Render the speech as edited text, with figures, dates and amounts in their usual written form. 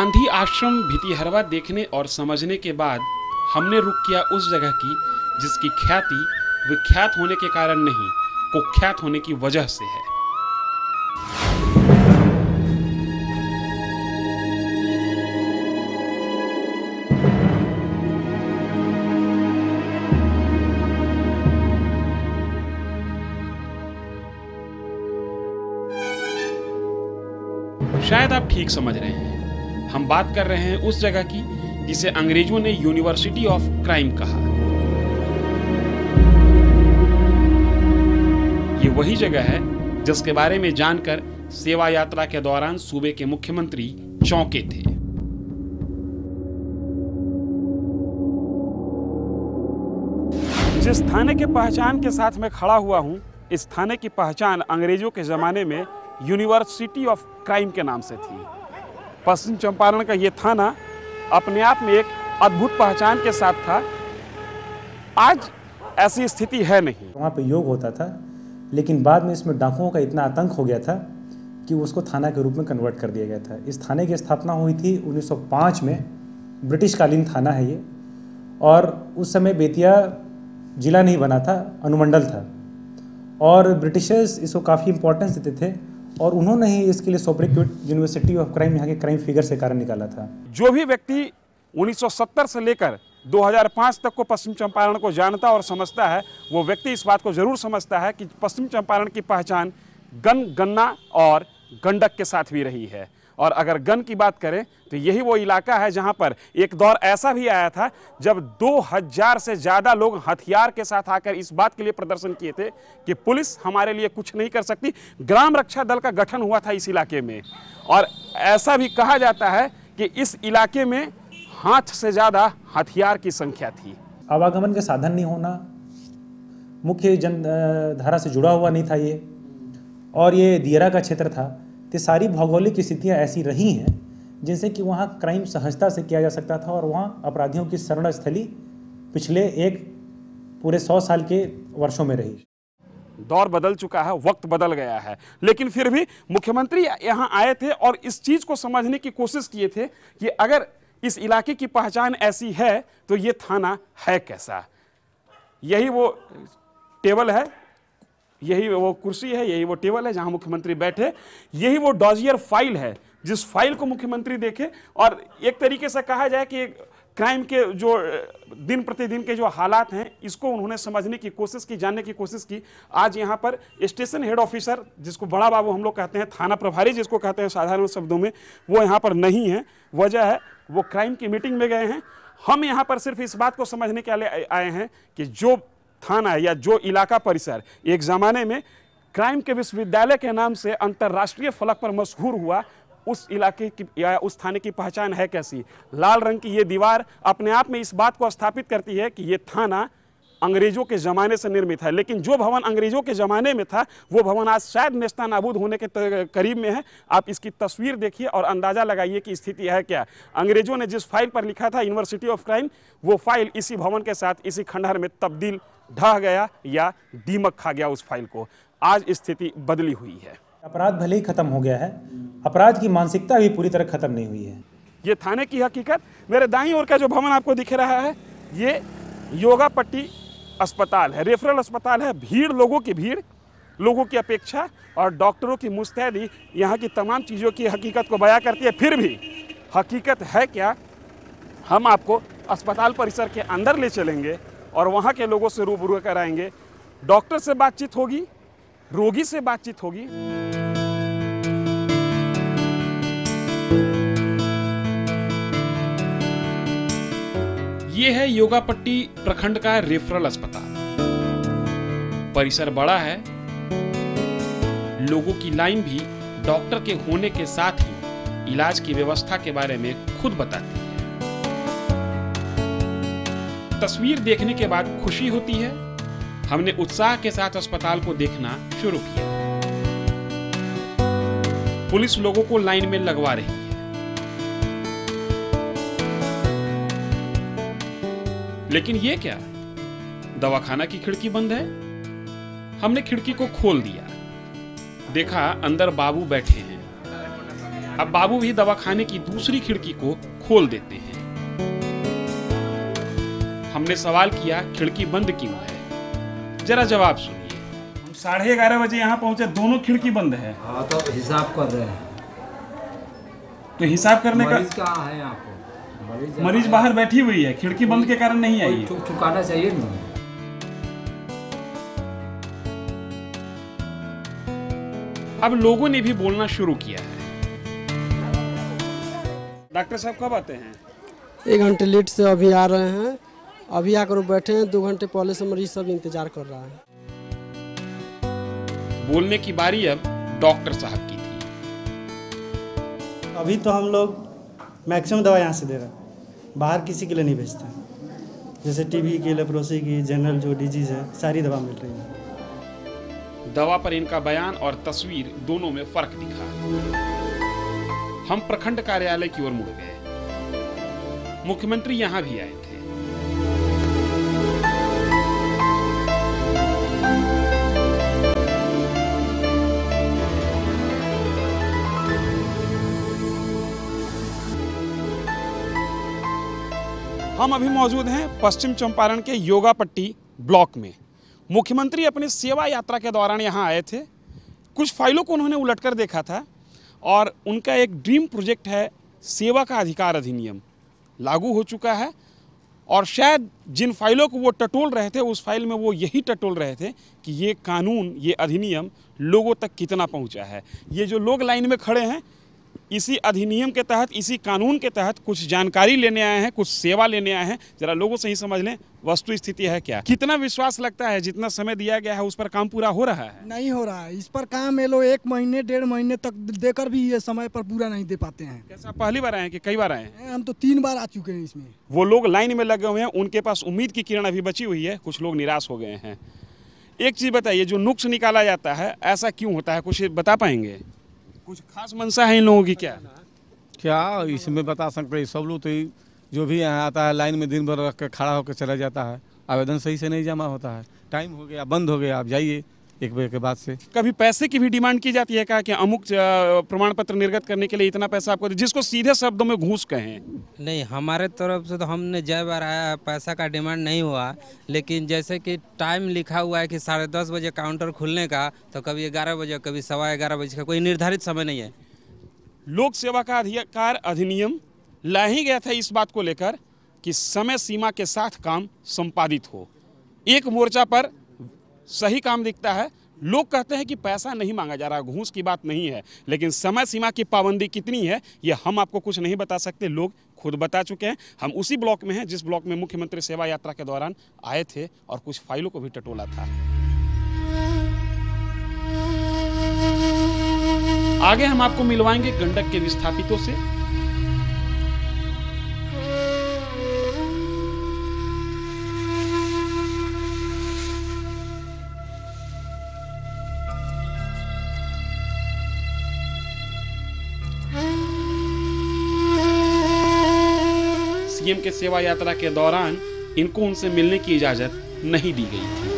गांधी आश्रम भितिहरवा देखने और समझने के बाद हमने रुख किया उस जगह की जिसकी ख्याति विख्यात होने के कारण नहीं, कुख्यात होने की वजह से है। शायद आप ठीक समझ रहे हैं, हम बात कर रहे हैं उस जगह की जिसे अंग्रेजों ने यूनिवर्सिटी ऑफ क्राइम कहा। ये वही जगह है जिसके बारे में जानकर सेवा यात्रा के दौरान सूबे के मुख्यमंत्री चौंके थे। जिस थाने के पहचान के साथ मैं खड़ा हुआ हूं, इस थाने की पहचान अंग्रेजों के जमाने में यूनिवर्सिटी ऑफ क्राइम के नाम से थी। पश्चिम चंपारण का ये थाना अपने आप में एक अद्भुत पहचान के साथ था। आज ऐसी स्थिति है नहीं। वहाँ पे योग होता था, लेकिन बाद में इसमें डाकुओं का इतना आतंक हो गया था कि उसको थाना के रूप में कन्वर्ट कर दिया गया था। इस थाने की स्थापना हुई थी 1905 में, ब्रिटिशकालीन थाना है ये। और उस समय बेतिया जिला नहीं बना था, अनुमंडल था। और ब्रिटिशर्स इसको काफ़ी इंपॉर्टेंस देते थे और उन्होंने ही इसके लिए सोब्रिक्विट यूनिवर्सिटी ऑफ क्राइम यहाँ के क्राइम फिगर से कारण निकाला था। जो भी व्यक्ति 1970 से लेकर 2005 तक को पश्चिम चंपारण को जानता और समझता है, वो व्यक्ति इस बात को जरूर समझता है कि पश्चिम चंपारण की पहचान गन, गन्ना और गंडक के साथ भी रही है। और अगर गन की बात करें तो यही वो इलाका है जहां पर एक दौर ऐसा भी आया था जब 2000 से ज़्यादा लोग हथियार के साथ आकर इस बात के लिए प्रदर्शन किए थे कि पुलिस हमारे लिए कुछ नहीं कर सकती। ग्राम रक्षा दल का गठन हुआ था इस इलाके में। और ऐसा भी कहा जाता है कि इस इलाके में हाथ से ज़्यादा हथियार की संख्या थी। आवागमन के साधन नहीं होना, मुख्य जन धारा से जुड़ा हुआ नहीं था ये, और ये दियरा का क्षेत्र था। ये सारी भौगोलिक स्थितियाँ ऐसी रही हैं जिनसे कि वहाँ क्राइम सहजता से किया जा सकता था और वहाँ अपराधियों की शरण स्थली पिछले एक पूरे 100 साल के वर्षों में रही। दौर बदल चुका है, वक्त बदल गया है, लेकिन फिर भी मुख्यमंत्री यहाँ आए थे और इस चीज़ को समझने की कोशिश किए थे कि अगर इस इलाके की पहचान ऐसी है तो ये थाना है कैसा। यही वो टेबल है, यही वो कुर्सी है, यही वो टेबल है जहां मुख्यमंत्री बैठे, यही वो डॉजियर फाइल है जिस फाइल को मुख्यमंत्री देखे और एक तरीके से कहा जाए कि क्राइम के जो दिन प्रतिदिन के जो हालात हैं इसको उन्होंने समझने की कोशिश की, जानने की कोशिश की। आज यहाँ पर स्टेशन हेड ऑफिसर, जिसको बड़ा बाबू हम लोग कहते हैं, थाना प्रभारी जिसको कहते हैं साधारण शब्दों में, वो यहाँ पर नहीं है। वजह है वो क्राइम की मीटिंग में गए हैं। हम यहाँ पर सिर्फ इस बात को समझने के लिए आए हैं कि जो थाना या जो इलाका परिसर एक ज़माने में क्राइम के विश्वविद्यालय के नाम से अंतर्राष्ट्रीय फलक पर मशहूर हुआ, उस इलाके की या उस थाने की पहचान है कैसी। लाल रंग की ये दीवार अपने आप में इस बात को स्थापित करती है कि ये थाना अंग्रेजों के ज़माने से निर्मित है, लेकिन जो भवन अंग्रेजों के ज़माने में था वो भवन आज शायद नेस्तनाबूद होने के करीब में है। आप इसकी तस्वीर देखिए और अंदाज़ा लगाइए कि स्थिति है क्या। अंग्रेजों ने जिस फाइल पर लिखा था यूनिवर्सिटी ऑफ क्राइम, वो फाइल इसी भवन के साथ इसी खंडहर में तब्दील ढह गया या दीमक खा गया उस फाइल को। आज स्थिति बदली हुई है। अपराध भले ही खत्म हो गया है, अपराध की मानसिकता भी पूरी तरह खत्म नहीं हुई है। ये थाने की हकीकत। मेरे दाईं ओर का जो भवन आपको दिख रहा है, ये योगा पट्टी अस्पताल है, रेफरल अस्पताल है। भीड़, लोगों की भीड़, लोगों की अपेक्षा और डॉक्टरों की मुस्तैदी यहाँ की तमाम चीज़ों की हकीकत को बयां करती है। फिर भी हकीकत है क्या, हम आपको अस्पताल परिसर के अंदर ले चलेंगे और वहाँ के लोगों से रूबरू कराएंगे। डॉक्टर से बातचीत होगी, रोगी से बातचीत होगी। ये है योगापट्टी प्रखंड का रेफरल अस्पताल। परिसर बड़ा है, लोगों की लाइन भी डॉक्टर के होने के साथ ही इलाज की व्यवस्था के बारे में खुद बताती है। तस्वीर देखने के बाद खुशी होती है। हमने उत्साह के साथ अस्पताल को देखना शुरू किया। पुलिस लोगों को लाइन में लगवा रही है। लेकिन ये क्या, दवाखाना की खिड़की बंद है। हमने खिड़की को खोल दिया, देखा अंदर बाबू बैठे हैं। अब बाबू भी दवाखाने की दूसरी खिड़की को खोल देते हैं। हमने सवाल किया, खिड़की बंद क्यों है? जरा जवाब सुनिए। हम 11:30 बजे यहाँ पहुंचे, दोनों खिड़की बंद है। हाँ तो हिसाब कर रहे हैं। तो हिसाब करने का मरीज कहाँ है आपको? मरीज बाहर बैठी हुई है, खिड़की बंद के कारण नहीं आई। ठुकाना चाहिए ना। अब लोगों ने भी बोलना शुरू किया है। डॉक्टर साहब कब आते हैं? 1 घंटे लेट से अभी आ रहे हैं। अभी आकर बैठे हैं, 2 घंटे पहले से मरीज सब इंतजार कर रहा है। बोलने की बारी अब डॉक्टर साहब की थी। अभी तो हम लोग मैक्सिमम दवा यहाँ से दे रहे हैं, बाहर किसी के लिए नहीं भेजते। जैसे टीबी की, लेप्रोसी की, जनरल जो डिजीज है, सारी दवा मिल रही है। दवा पर इनका बयान और तस्वीर दोनों में फर्क दिखा। हम प्रखंड कार्यालय की ओर मुड़ गए। मुख्यमंत्री यहाँ भी आए थे। हम अभी मौजूद हैं पश्चिम चंपारण के योगापट्टी ब्लॉक में। मुख्यमंत्री अपनी सेवा यात्रा के दौरान यहाँ आए थे। कुछ फाइलों को उन्होंने उलटकर देखा था और उनका एक ड्रीम प्रोजेक्ट है, सेवा का अधिकार अधिनियम लागू हो चुका है। और शायद जिन फाइलों को वो टटोल रहे थे, उस फाइल में वो यही टटोल रहे थे कि ये कानून, ये अधिनियम लोगों तक कितना पहुँचा है। ये जो लोग लाइन में खड़े हैं, इसी अधिनियम के तहत, इसी कानून के तहत कुछ जानकारी लेने आए हैं, कुछ सेवा लेने आए हैं। जरा लोगों से ही समझ लें वस्तु स्थिति है क्या। कितना विश्वास लगता है जितना समय दिया गया है उस पर काम पूरा हो रहा है? नहीं हो रहा है। इस पर काम ये लोग 1 महीने 1.5 महीने तक देकर भी ये समय पर पूरा नहीं दे पाते हैं। कैसा, पहली बार आए हैं कि कई बार आए हैं? हम तो 3 बार आ चुके हैं इसमें। वो लोग लाइन में लगे हुए हैं, उनके पास उम्मीद की किरण अभी बची हुई है। कुछ लोग निराश हो गए हैं। एक चीज़ बताइए, जो नुक्स निकाला जाता है ऐसा क्यों होता है, कुछ बता पाएंगे? कुछ खास मंशा है इन लोगों की क्या? क्या इसमें बता सकते हैं? सब लोग तो जो भी यहाँ आता है लाइन में दिन भर रख कर खड़ा होकर चला जाता है। आवेदन सही से नहीं जमा होता है, टाइम हो गया, बंद हो गया, आप जाइए 1 बजे के बाद से। कभी पैसे की भी डिमांड की जाती है क्या कि अमुक प्रमाण पत्र निर्गत करने के लिए इतना पैसा आपको, जिसको सीधे शब्दों में घूस कहें? नहीं, हमारे तरफ से तो हमने जय बार आया, पैसा का डिमांड नहीं हुआ। लेकिन जैसे कि टाइम लिखा हुआ है कि 10:30 बजे काउंटर खुलने का, तो कभी 11 बजे, कभी 11:15 बजे का, कोई निर्धारित समय नहीं है। लोक सेवा का अधिकार अधिनियम ला ही गया था इस बात को लेकर कि समय सीमा के साथ काम संपादित हो। एक मोर्चा पर सही काम दिखता है, लोग कहते हैं कि पैसा नहीं मांगा जा रहा, घूस की बात नहीं है, लेकिन समय सीमा की पाबंदी कितनी है ये हम आपको कुछ नहीं बता सकते, लोग खुद बता चुके हैं। हम उसी ब्लॉक में हैं जिस ब्लॉक में मुख्यमंत्री सेवा यात्रा के दौरान आए थे और कुछ फाइलों को भी टटोला था। आगे हम आपको मिलवाएंगे गंडक के विस्थापितों से। सीएम के सेवा यात्रा के दौरान इनको उनसे मिलने की इजाजत नहीं दी गई थी।